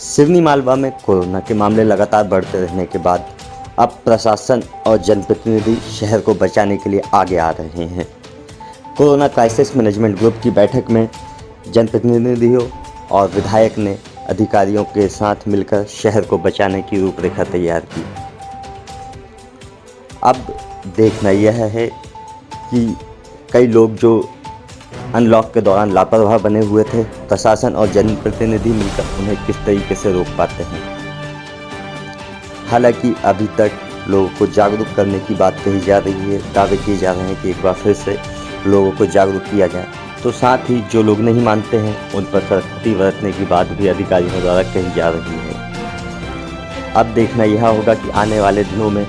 सिवनी मालवा में कोरोना के मामले लगातार बढ़ते रहने के बाद अब प्रशासन और जनप्रतिनिधि शहर को बचाने के लिए आगे आ रहे हैं। कोरोना क्राइसिस मैनेजमेंट ग्रुप की बैठक में जनप्रतिनिधियों और विधायक ने अधिकारियों के साथ मिलकर शहर को बचाने की रूपरेखा तैयार की। अब देखना यह है कि कई लोग जो अनलॉक के दौरान लापरवाह बने हुए थे, प्रशासन और जनप्रतिनिधि मिलकर उन्हें किस तरीके से रोक पाते हैं। हालांकि अभी तक लोगों को जागरूक करने की बात कही जा रही है, दावे किए जा रहे हैं कि एक बार फिर से लोगों को जागरूक किया जाए। तो साथ ही जो लोग नहीं मानते हैं उन पर सख्ती बरतने की बात भी अधिकारियों द्वारा कही जा रही है। अब देखना यह होगा कि आने वाले दिनों में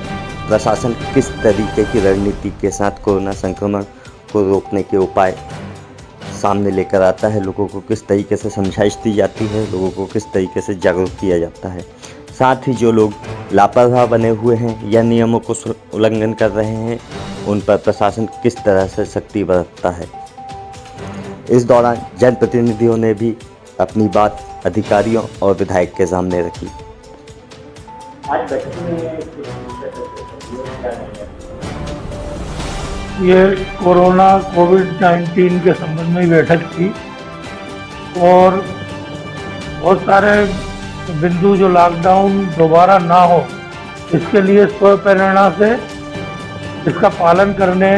प्रशासन किस तरीके की रणनीति के साथ कोरोना संक्रमण को रोकने के उपाय सामने लेकर आता है, लोगों को किस तरीके से समझाइश दी जाती है, लोगों को किस तरीके से जागरूक किया जाता है। साथ ही जो लोग लापरवाह बने हुए हैं या नियमों को उल्लंघन कर रहे हैं, उन पर प्रशासन किस तरह से सख्ती बरतता है। इस दौरान जनप्रतिनिधियों ने भी अपनी बात अधिकारियों और विधायक के सामने रखी। आज बैठक में ये कोविड-19 के संबंध में बैठक थी और बहुत सारे बिंदु जो लॉकडाउन दोबारा ना हो इसके लिए स्व प्रेरणा से इसका पालन करने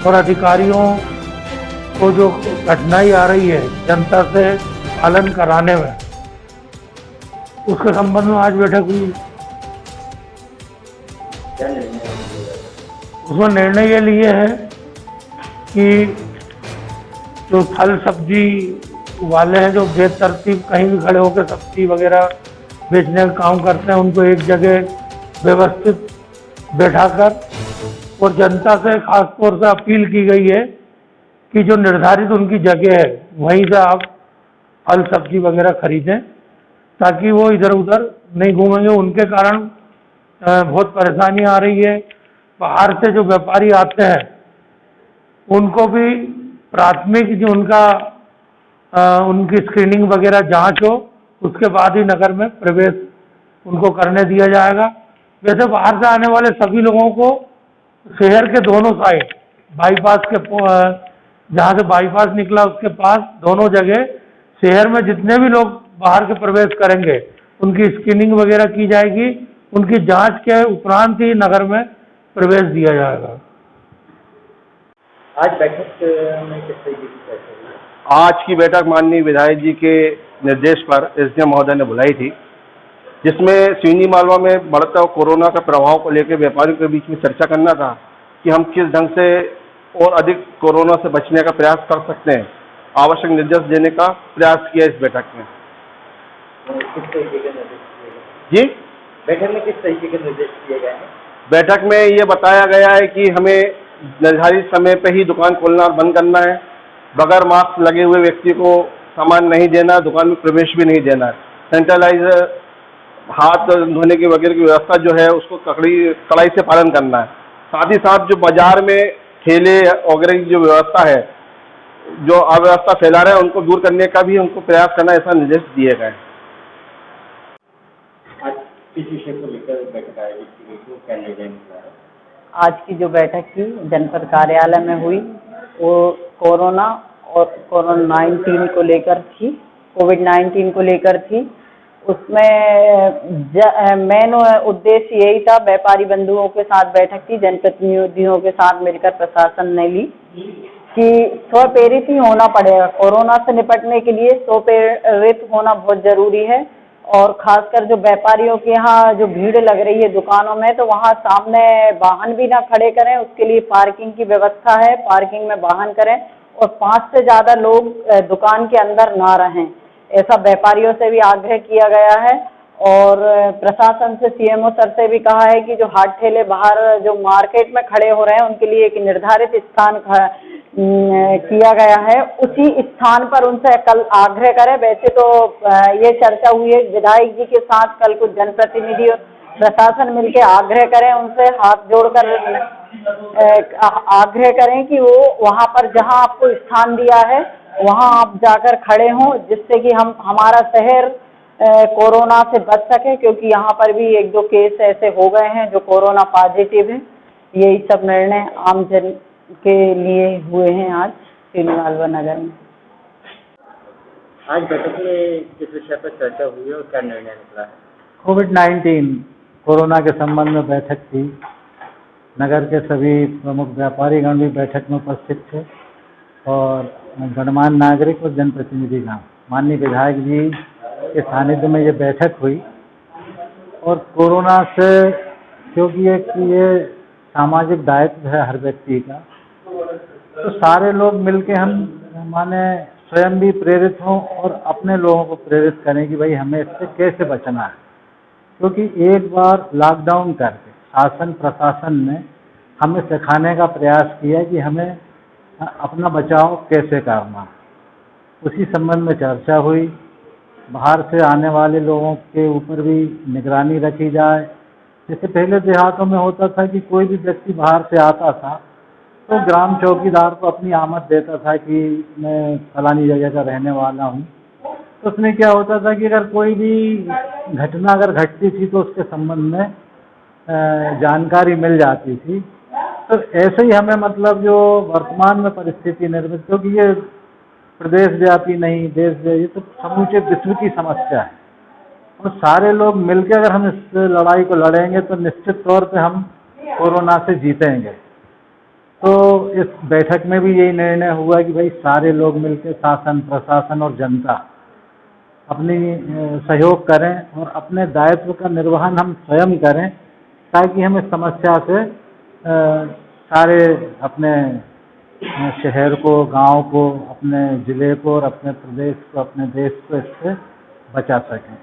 और अधिकारियों को जो कठिनाई आ रही है जनता से पालन कराने में, उसके संबंध में आज बैठक हुई। उसमें निर्णय ये लिए है कि जो फल सब्जी वाले हैं जो बेतरतीब कहीं भी खड़े होकर सब्जी वगैरह बेचने का काम करते हैं, उनको एक जगह व्यवस्थित बैठाकर और जनता से खास तौर से अपील की गई है कि जो निर्धारित उनकी जगह है वहीं से आप फल सब्जी वगैरह खरीदें, ताकि वो इधर उधर नहीं घूमेंगे। उनके कारण बहुत परेशानी आ रही है। बाहर से जो व्यापारी आते हैं उनको भी प्राथमिक जो उनकी स्क्रीनिंग वगैरह जांच हो, उसके बाद ही नगर में प्रवेश उनको करने दिया जाएगा। वैसे बाहर से आने वाले सभी लोगों को शहर के दोनों साइड बाईपास के जहाँ से बाईपास निकला उसके पास दोनों जगह शहर में जितने भी लोग बाहर के प्रवेश करेंगे उनकी स्क्रीनिंग वगैरह की जाएगी। उनकी जांच के उपरांत ही नगर में प्रवेश दिया जाएगा। आज बैठक में किस तरीके की चर्चा हुई? आज की बैठक माननीय विधायक जी के निर्देश पर एसडीएम महोदय ने बुलाई थी, जिसमें सिवनी मालवा में बढ़ता कोरोना का प्रभाव को लेकर व्यापारियों के बीच में चर्चा करना था कि हम किस ढंग से और अधिक कोरोना से बचने का प्रयास कर सकते हैं। आवश्यक निर्देश देने का प्रयास किया इस बैठक में। किस तरीके के निर्देश दिए गए? जी, बैठक में किस तरीके के निर्देश दिए गए हैं? बैठक में ये बताया गया है कि हमें निर्धारित समय पर ही दुकान खोलना और बंद करना है, बगैर मास्क लगे हुए व्यक्ति को सामान नहीं देना, दुकान में प्रवेश भी नहीं देना है, सैनिटाइजर हाथ धोने की वगैरह की व्यवस्था जो है उसको कड़ाई से पालन करना है। साथ ही साथ जो बाजार में ठेले वगैरह की जो व्यवस्था है, जो अव्यवस्था फैला रहे हैं, उनको दूर करने का भी उनको प्रयास करना, ऐसा निर्देश दिए गए। आज किस विषय को लेकर बैठक आयोजित की गई, क्या निर्णय निकला है? आज की जो बैठक थी जनपद कार्यालय में हुई वो कोरोना और कोविड-19 को लेकर थी। कोविड-19 को लेकर थी। उसमें मेन उद्देश्य यही था, व्यापारी बंधुओं के साथ बैठक थी, जनप्रतिनिधियों के साथ मिलकर प्रशासन ने ली कि स्वप्रेरित ही होना पड़ेगा। कोरोना से निपटने के लिए स्वप्रेरित होना बहुत जरूरी है। और खासकर जो व्यापारियों के यहाँ जो भीड़ लग रही है दुकानों में, तो वहाँ सामने वाहन भी ना खड़े करें, उसके लिए पार्किंग की व्यवस्था है, पार्किंग में वाहन करें और 5 से ज़्यादा लोग दुकान के अंदर ना रहें, ऐसा व्यापारियों से भी आग्रह किया गया है। और प्रशासन से सीएमओ सर से भी कहा है कि जो हाट ठेले बाहर जो मार्केट में खड़े हो रहे हैं उनके लिए एक निर्धारित स्थान किया गया है, उसी स्थान पर उनसे कल आग्रह करें। वैसे तो ये चर्चा हुई है विधायक जी के साथ, कल कुछ जनप्रतिनिधि प्रशासन मिलकर आग्रह करें, उनसे हाथ जोड़कर आग्रह करें कि वो वहाँ पर जहाँ आपको स्थान दिया है वहाँ आप जाकर खड़े हों, जिससे कि हमारा शहर कोरोना से बच सके, क्योंकि यहाँ पर भी 1-2 केस ऐसे हो गए हैं जो कोरोना पॉजिटिव हैं। यही सब निर्णय आमजन के लिए हुए हैं आज श्रीनिवालवा नगर में। आज बैठक में किस विषय पर चर्चा हुई है और क्या निर्णय निकला है? कोविड-19 कोरोना के संबंध में बैठक थी। नगर के सभी प्रमुख व्यापारीगण भी बैठक में उपस्थित थे और गणमान्य नागरिक और जनप्रतिनिधिगण, माननीय विधायक जी के सानिध्य में ये बैठक हुई। और कोरोना से, क्योंकि ये सामाजिक दायित्व है हर व्यक्ति का, तो सारे लोग मिलके हम माने स्वयं भी प्रेरित हों और अपने लोगों को प्रेरित करें कि भाई हमें इससे कैसे बचना है। क्योंकि एक बार लॉकडाउन करके शासन प्रशासन ने हमें सिखाने का प्रयास किया कि हमें अपना बचाव कैसे करना। उसी संबंध में चर्चा हुई। बाहर से आने वाले लोगों के ऊपर भी निगरानी रखी जाए। जैसे पहले देहातों में होता था कि कोई भी व्यक्ति बाहर से आता था तो ग्राम चौकीदार को अपनी आमद देता था कि मैं फलानी जगह का रहने वाला हूँ। तो उसमें क्या होता था कि अगर कोई भी घटना अगर घटती थी तो उसके संबंध में जानकारी मिल जाती थी। तो ऐसे ही हमें मतलब जो वर्तमान में परिस्थिति निर्मित, क्योंकि ये प्रदेश व्यापी नहीं, देश व्यापी, तो समूचे विश्व की समस्या है और सारे लोग मिलकर अगर हम इस लड़ाई को लड़ेंगे तो निश्चित तौर पे हम कोरोना से जीतेंगे। तो इस बैठक में भी यही निर्णय हुआ कि भाई सारे लोग मिलकर, शासन प्रशासन और जनता अपनी सहयोग करें और अपने दायित्व का निर्वहन हम स्वयं करें, ताकि हम इस समस्या से सारे अपने शहर को, गांव को, अपने ज़िले को और अपने प्रदेश को, अपने देश को इससे बचा सकें।